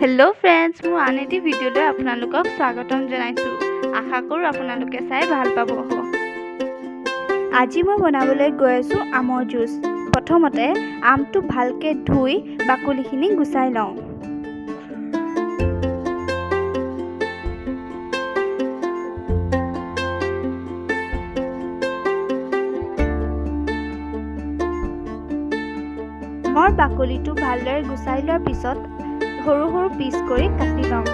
hello friends मोर आन eighty भिडिओले आपनालोকক स्वागतम जनाइछु आशा करू आपनालोके चाइ ভাল पाबो আজি মই বনাবলৈ গৈ আছো আমৰ জুস প্ৰথমতে আমটো ভালকে ধুই বাকলিখিনি গুছাই লওঁ মই বাকলিটো ভালদৰে গুছাই লোৱাৰ পিছত সৰু সৰু পিস কৰি কাটি লওঁ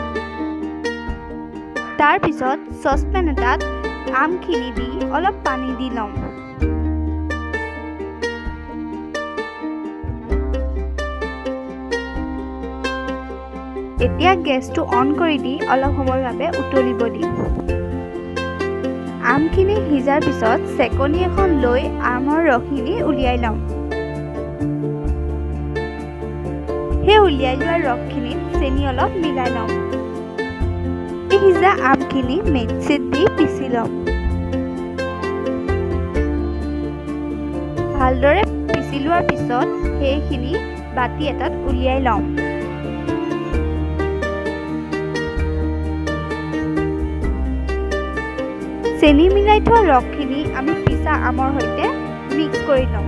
তাৰ পিছত সসপেন এটাত আমখিনি দি অলপ পানী দি লওঁ এতিয়া গেছটো অন কৰি দি অলপ সময়ৰ বাবে উতলিব দিম আমখিনি সিজাৰ পিছত সেকনি এখন লৈ আমৰ ৰসখিনি উলিয়াই লওঁ हे उलियाई लोৱা ৰসখিনিত চেনি অলপ মিলাই লওঁ এই সিজা আমখিনি মিক্সিত দি পিছি লওঁ ভালদৰে পিছি লোৱাৰ পিছত সেইখিনি বাটি এটাত উলিয়াই লওঁ চেনি মিলাই থোৱা ৰসখিনি আমি পিছা আমৰ সৈতে মিক্স কৰি লওঁ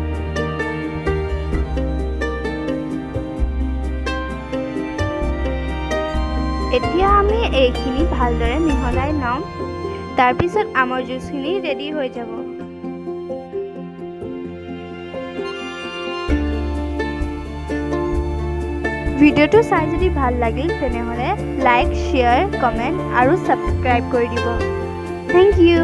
এতিয়া আমি এইখিনি ভালদৰে মিহলাই লওঁ তাৰ পিছত আমৰ জুসখিনি ৰেডি হৈ যাব ভিডিওটো চাই যদি ভাল লাগিল তেনেহলে লাইক শেয়াৰ কমেন্ট আৰু সাবস্ক্ৰাইব কৰি দিব থ্যাংক ইউ